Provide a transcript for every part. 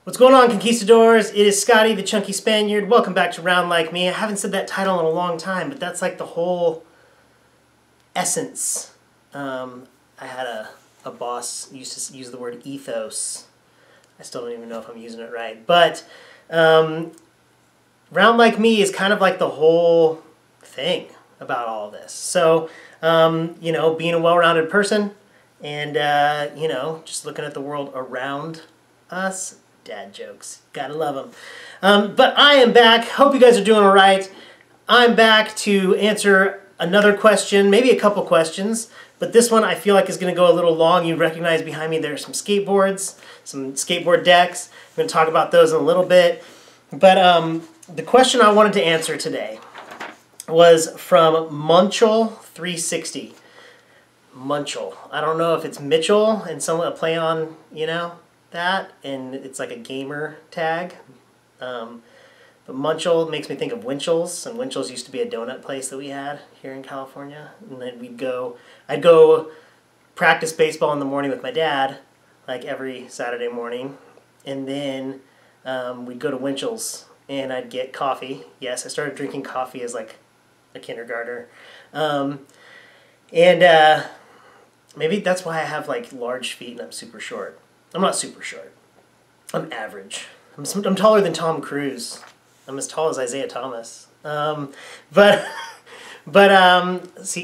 What's going on, Conquistadors? It is Scotty, the Chunky Spaniard. Welcome back to Round Like Me. I haven't said that title in a long time, but that's like the whole essence. I had a boss used to use the word ethos. I still don't even know if I'm using it right. But Round Like Me is kind of like the whole thing about all this. So, you know, being a well-rounded person and, you know, just looking at the world around us. Dad jokes. Gotta love them. But I am back. Hope you guys are doing all right. I'm back to answer another question, maybe a couple questions, but this one I feel like is going to go a little long. You recognize behind me there are some skateboards, some skateboard decks. I'm going to talk about those in a little bit. But the question I wanted to answer today was from Munchel360. Munchel. I don't know if it's Mitchell and a play on, you know, that, and it's like a gamer tag. But Munchel makes me think of Winchell's, and Winchell's used to be a donut place that we had here in California. And then I'd go practice baseball in the morning with my dad, like every Saturday morning, and then we'd go to Winchell's and I'd get coffee. Yes, I started drinking coffee as like a kindergartner. Maybe that's why I have like large feet and I'm super short. I'm not super short. I'm average. I'm taller than Tom Cruise. I'm as tall as Isaiah Thomas. See,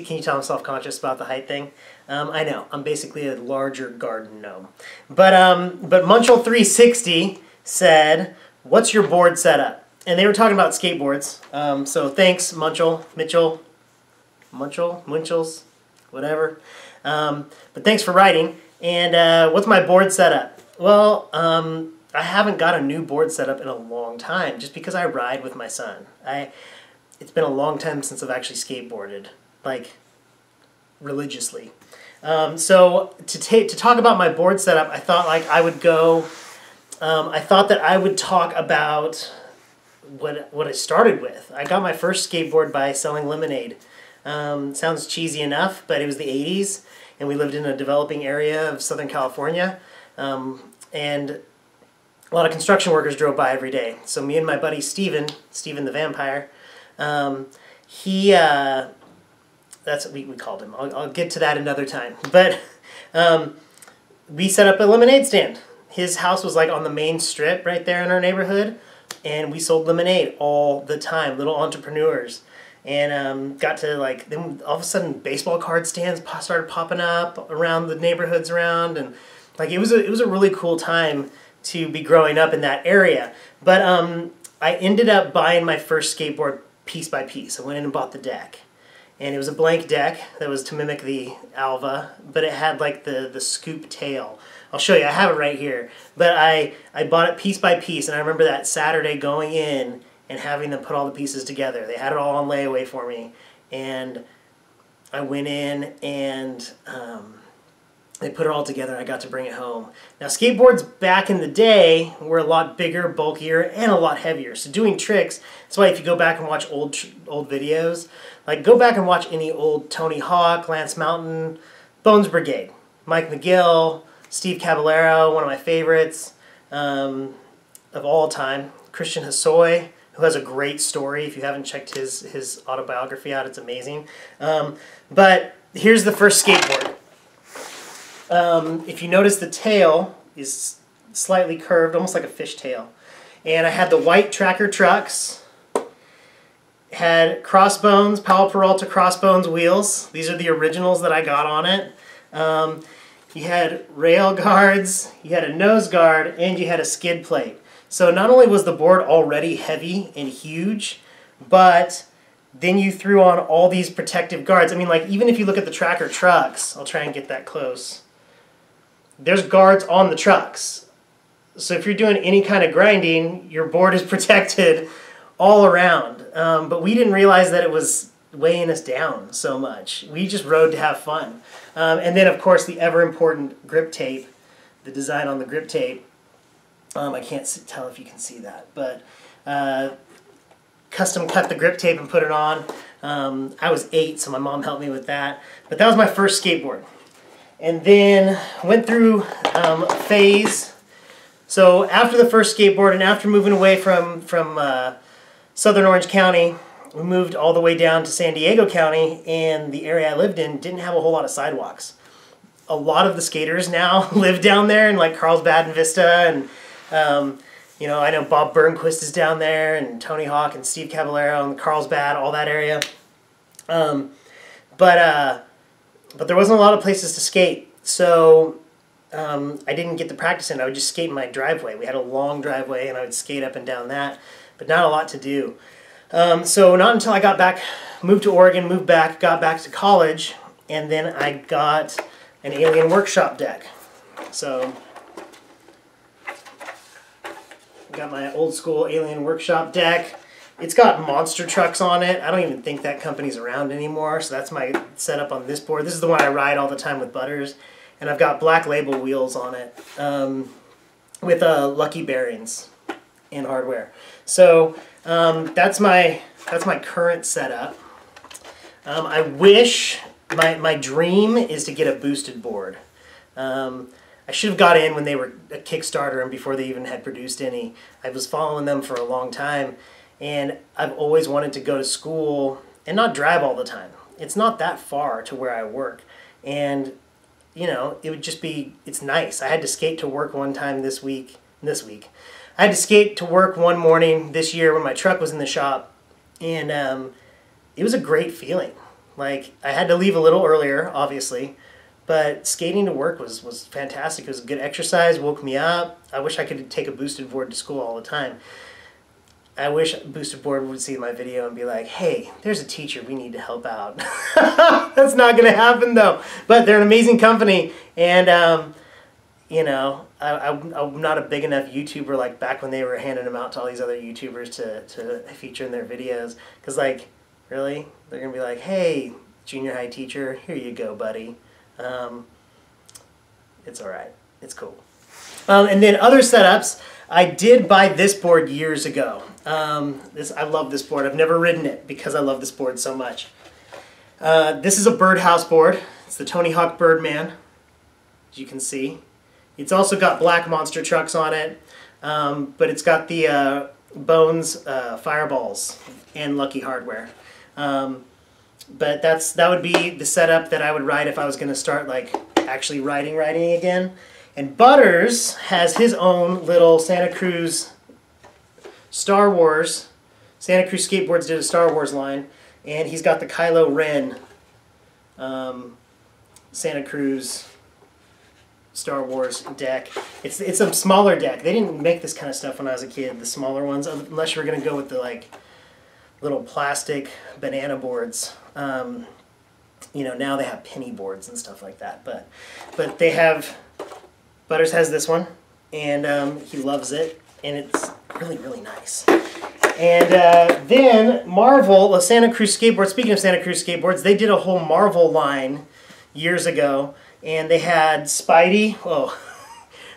can you tell I'm self-conscious about the height thing? I know. I'm basically a larger garden gnome. But Munchel360 said, "What's your board setup?" And they were talking about skateboards. So thanks, Mitchell, Munchels, whatever. But thanks for writing. And what's my board setup? Well, I haven't got a new board setup in a long time, just because I ride with my son. It's been a long time since I've actually skateboarded, like, religiously. So to talk about my board setup, I thought like I would go. I thought that I would talk about what I started with. I got my first skateboard by selling lemonade. Sounds cheesy enough, but it was the 80s. And we lived in a developing area of Southern California, and a lot of construction workers drove by every day. So me and my buddy Steven the Vampire, that's what we called him. I'll get to that another time. But we set up a lemonade stand. His house was like on the main strip right there in our neighborhood, and we sold lemonade all the time, little entrepreneurs. And got to like, then all of a sudden baseball card stands started popping up around the neighborhoods around, and like it was a really cool time to be growing up in that area. But I ended up buying my first skateboard piece by piece. I went in and bought the deck, and it was a blank deck that was to mimic the Alva, but it had like the scoop tail. I'll show you. I have it right here. But I bought it piece by piece, and I remember that Saturday going in and having them put all the pieces together. They had it all on layaway for me, and I went in and they put it all together. I got to bring it home. Now, skateboards back in the day were a lot bigger, bulkier, and a lot heavier. So doing tricks, that's why if you go back and watch old videos, like go back and watch any old Tony Hawk, Lance Mountain, Bones Brigade, Mike McGill, Steve Caballero, one of my favorites of all time, Christian Hosoi, who has a great story. If you haven't checked his autobiography out, it's amazing. But here's the first skateboard. If you notice, the tail is slightly curved, almost like a fish tail. And I had the white tracker trucks, had Crossbones, Powell Peralta Crossbones wheels. These are the originals that I got on it. You had rail guards, you had a nose guard, and you had a skid plate. So not only was the board already heavy and huge, but then you threw on all these protective guards. I mean, like, even if you look at the tracker trucks, I'll try and get that close. There's guards on the trucks. So if you're doing any kind of grinding, your board is protected all around. But we didn't realize that it was weighing us down so much. We just rode to have fun. And then, of course, the ever-important grip tape, the design on the grip tape. I can't tell if you can see that, but custom cut the grip tape and put it on. I was 8, so my mom helped me with that. But that was my first skateboard. And then went through a phase So after the first skateboard and after moving away from Southern Orange County, we moved all the way down to San Diego County, and the area I lived in didn't have a whole lot of sidewalks. A lot of the skaters now live down there in like Carlsbad and Vista, and you know, I know Bob Burnquist is down there, and Tony Hawk and Steve Caballero and Carlsbad, all that area. But there wasn't a lot of places to skate, so I didn't get the practice in. I would just skate in my driveway. We had a long driveway, and I would skate up and down that, but not a lot to do. So not until I got back, moved to Oregon, moved back, got back to college, and then I got an Alien Workshop deck. So I got my old school Alien Workshop deck. It's got monster trucks on it. I don't even think that company's around anymore, so that's my setup on this board. This is the one I ride all the time with Butters, and I've got Black Label wheels on it with Lucky bearings and hardware. So that's my current setup. I wish, my dream is to get a boosted board. I should have got in when they were a Kickstarter and before they even had produced any. I was following them for a long time, and I've always wanted to go to school and not drive all the time. It's not that far to where I work, and you know, it would just be, it's nice. I had to skate to work one time this week. I had to skate to work one morning this year when my truck was in the shop, and it was a great feeling. Like, I had to leave a little earlier, obviously, but skating to work was fantastic. It was a good exercise, woke me up. I wish I could take a boosted board to school all the time. I wish Boosted Board would see my video and be like, hey, there's a teacher, we need to help out. That's not going to happen, though. But they're an amazing company, and, you know, I'm not a big enough YouTuber like back when they were handing them out to all these other YouTubers to feature in their videos. Because, like, really? They're going to be like, hey, junior high teacher, here you go, buddy. It's all right. It's cool. And then other setups, I did buy this board years ago. I love this board. I've never ridden it because I love this board so much. This is a birdhouse board. It's the Tony Hawk Birdman, as you can see. It's also got black monster trucks on it, but it's got the Bones Fireballs and Lucky hardware. But that would be the setup that I would ride if I was going to start like actually riding again. And Butters has his own little Santa Cruz Star Wars. Santa Cruz Skateboards did a Star Wars line, and he's got the Kylo Ren Santa Cruz Star Wars deck. It's a smaller deck. They didn't make this kind of stuff when I was a kid, the smaller ones, unless you were going to go with the like little plastic banana boards. You know, now they have penny boards and stuff like that. But they have, Butters has this one, and he loves it, and it's really, really nice. And then Marvel, Santa Cruz Skateboard, speaking of Santa Cruz Skateboards, they did a whole Marvel line years ago, and they had Spidey. Oh,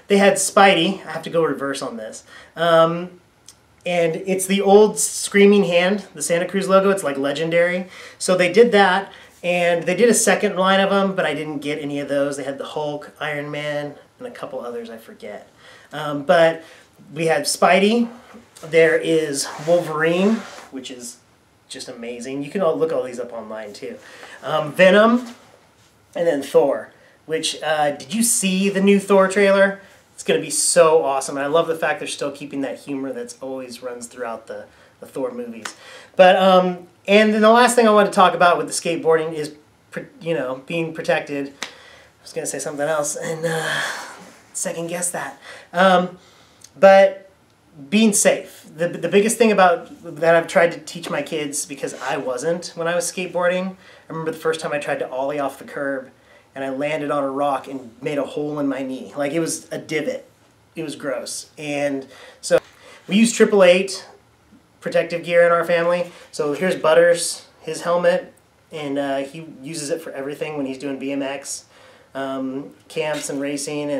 they had Spidey. I have to go reverse on this. And it's the old Screaming Hand, the Santa Cruz logo. It's like legendary. So they did that, and they did a second line of them, but I didn't get any of those. They had the Hulk, Iron Man, and a couple others I forget. But we had Spidey. There is Wolverine, which is just amazing. You can look all these up online too. Venom, and then Thor. Which, did you see the new Thor trailer? It's going to be so awesome. And I love the fact they're still keeping that humor that's always runs throughout the Thor movies. But, and then the last thing I want to talk about with the skateboarding is, you know, being protected. I was going to say something else and second guess that. But being safe. The biggest thing about that I've tried to teach my kids, because I wasn't when I was skateboarding. I remember the first time I tried to ollie off the curb, and I landed on a rock and made a hole in my knee. Like, it was a divot. It was gross. And so we use 888 protective gear in our family. So here's Butters, his helmet, and he uses it for everything when he's doing BMX, camps and racing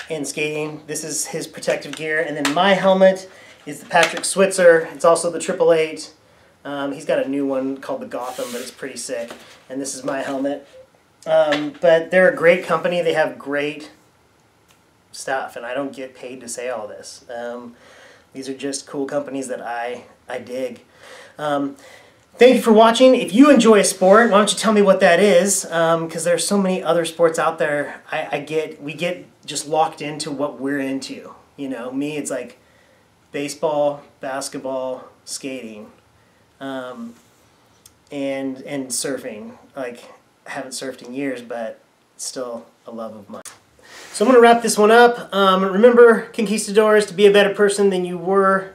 and skating. This is his protective gear. And then my helmet is the Patrick Switzer. It's also the 888. He's got a new one called the Gotham, but it's pretty sick. And this is my helmet. But they're a great company. They have great stuff, and I don't get paid to say all this. These are just cool companies that I dig. Thank you for watching. If you enjoy a sport, why don't you tell me what that is? Because there's so many other sports out there. We get just locked into what we're into. You know, me, it's like baseball, basketball, skating, and surfing. Like, I haven't surfed in years, but it's still a love of mine. So I'm going to wrap this one up. Remember, Conquistadors, to be a better person than you were.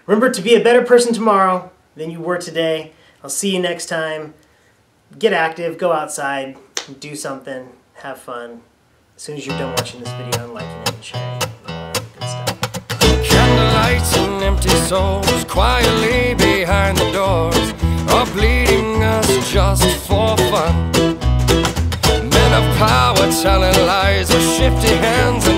Remember to be a better person tomorrow than you were today. I'll see you next time. Get active, go outside, do something, have fun. As soon as you're done watching this video, I'm liking it and sharing it. Good stuff. Candlelights and empty souls quietly behind the doors are bleeding us just for fun. Men of power telling lies with shifty hands and